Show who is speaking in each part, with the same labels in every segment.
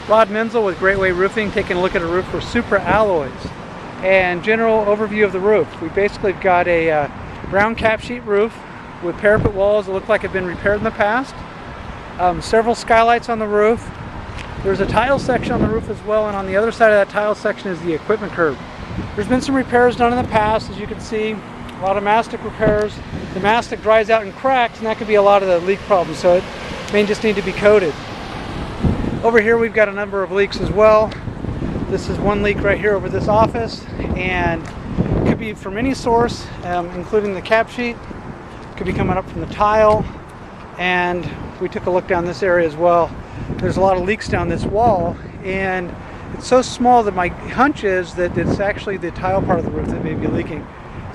Speaker 1: Rod Menzel with Great Way Roofing, taking a look at a roof for Supra alloys. And general overview of the roof. We basically got a brown cap sheet roof with parapet walls that look like have been repaired in the past. Several skylights on the roof. There's a tile section on the roof as well, and on the other side of that tile section is the equipment curb. There's been some repairs done in the past, as you can see. A lot of mastic repairs. The mastic dries out and cracks, and that could be a lot of the leak problems, so it may just need to be coated. Over here we've got a number of leaks as well. This is one leak right here over this office, and it could be from any source, including the cap sheet. It could be coming up from the tile, and we took a look down this area as well. There's a lot of leaks down this wall, and it's so small that my hunch is that it's actually the tile part of the roof that may be leaking.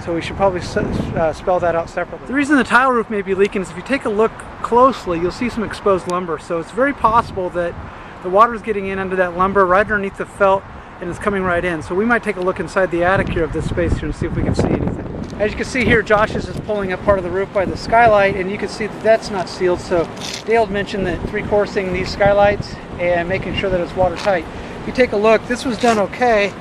Speaker 1: So we should probably spell that out separately. The reason the tile roof may be leaking is if you take a look closely, you'll see some exposed lumber. So it's very possible that the water is getting in under that lumber right underneath the felt, and it's coming right in. So we might take a look inside the attic here of this space here and see if we can see anything. As you can see here, Josh is just pulling up part of the roof by the skylight, and you can see that that's not sealed. So Dale mentioned that three-coursing these skylights and making sure that it's watertight. If you take a look, this was done okay,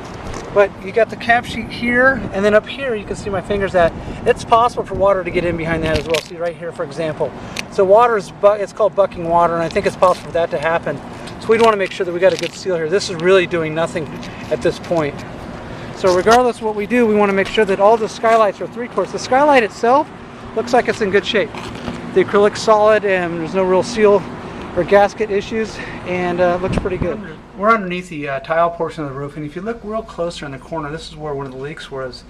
Speaker 1: but you got the cap sheet here, and then up here you can see my fingers at. It's possible for water to get in behind that as well. See right here, for example. So water is, it's called bucking water, and I think it's possible for that to happen. So we'd want to make sure that we got a good seal here. This is really doing nothing at this point. So regardless of what we do, we want to make sure that all the skylights are three-course. The skylight itself looks like it's in good shape. The acrylic's solid, and there's no real seal or gasket issues, and looks pretty good. We're underneath the tile portion of the roof, and if you look real closer in the corner, this is where one of the leaks was.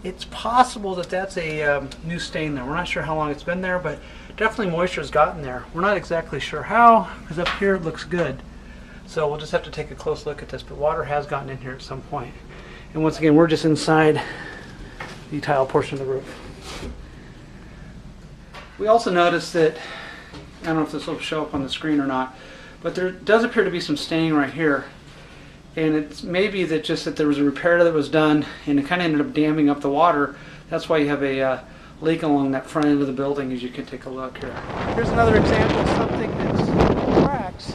Speaker 1: It's possible that that's a new stain there. We're not sure how long it's been there, but definitely moisture has gotten there. We're not exactly sure how, because up here it looks good. So we'll just have to take a close look at this, but water has gotten in here at some point. And once again, we're just inside the tile portion of the roof. We also noticed that, I don't know if this will show up on the screen or not, but there does appear to be some staining right here. And it's maybe that just that there was a repair that was done and it kind of ended up damming up the water. That's why you have a leak along that front end of the building, as you can take a look here. Here's another example of something that cracks,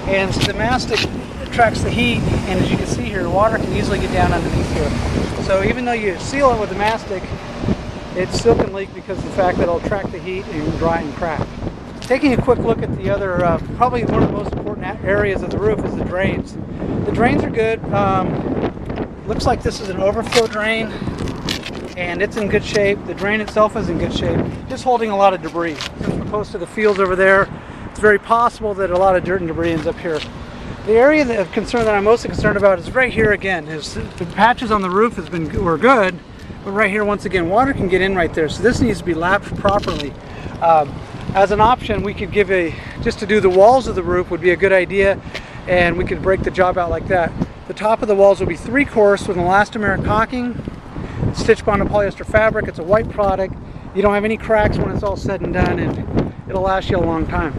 Speaker 1: and so the mastic attracts the heat, and as you can see here, water can easily get down underneath here. So even though you seal it with the mastic, it still can leak because of the fact that it'll attract the heat and dry and crack. Taking a quick look at the other, probably one of the most important areas of the roof is the drains. The drains are good. Looks like this is an overflow drain, and it's in good shape. The drain itself is in good shape, just holding a lot of debris. Since we're close to the fields over there, it's very possible that a lot of dirt and debris ends up here. The area of concern that I'm mostly concerned about is right here again. The patches on the roof were good, but right here, once again, water can get in right there. So this needs to be lapped properly. As an option, we could give just to do the walls of the roof would be a good idea, and we could break the job out like that. The top of the walls will be three-course with an elastomeric caulking, stitch bonded polyester fabric. It's a white product. You don't have any cracks when it's all said and done, and it'll last you a long time.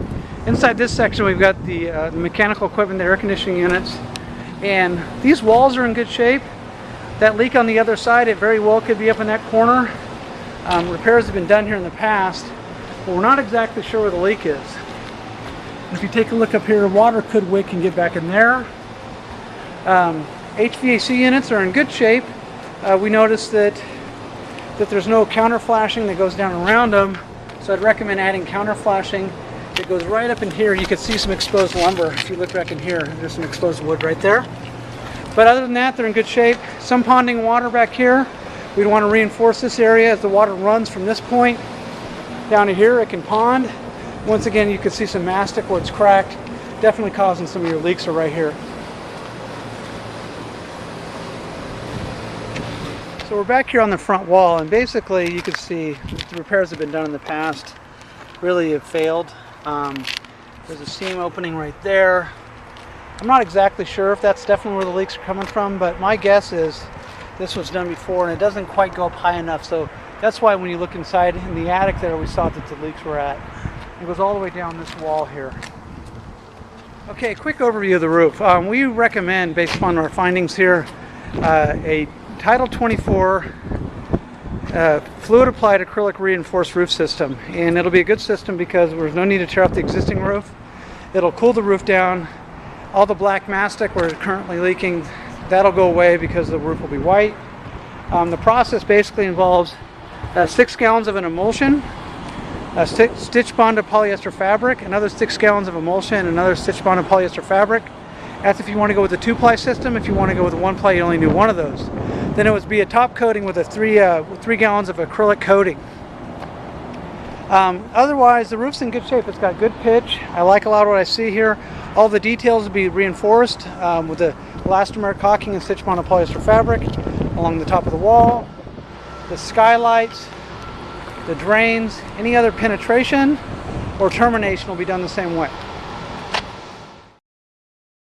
Speaker 1: Inside this section, we've got the mechanical equipment, the air conditioning units, and these walls are in good shape. That leak on the other side, it very well could be up in that corner. Repairs have been done here in the past, but we're not exactly sure where the leak is. If you take a look up here, water could wick and get back in there. HVAC units are in good shape. We noticed that there's no counter flashing that goes down around them, so I'd recommend adding counter flashing. It goes right up in here. You can see some exposed lumber. If you look back in here, there's some exposed wood right there. But other than that, they're in good shape. Some ponding water back here. We'd want to reinforce this area as the water runs from this point down to here. It can pond. Once again, you can see some mastic where it's cracked. Definitely causing some of your leaks are right here. So we're back here on the front wall, and basically you can see the repairs have been done in the past really have failed. There's a seam opening right there. I'm not exactly sure if that's definitely where the leaks are coming from, but my guess is this was done before and it doesn't quite go up high enough. So that's why when you look inside in the attic there, we saw that the leaks were at. It goes all the way down this wall here. Okay, quick overview of the roof. We recommend, based upon our findings here, a Title 24 fluid applied acrylic reinforced roof system, and it'll be a good system because there's no need to tear up the existing roof. It'll cool the roof down. All the black mastic where it's currently leaking, that'll go away because the roof will be white. The process basically involves 6 gallons of an emulsion, a stitch bonded polyester fabric, another 6 gallons of emulsion, another stitch bonded polyester fabric. That's if you want to go with the 2-ply system. If you want to go with the 1-ply, you only do one of those. Then it would be a top coating with a 3 gallons of acrylic coating. Otherwise, the roof's in good shape. It's got good pitch. I like a lot of what I see here. All the details will be reinforced with the elastomeric caulking and stitch bonded polyester fabric along the top of the wall, the skylights, the drains. Any other penetration or termination will be done the same way.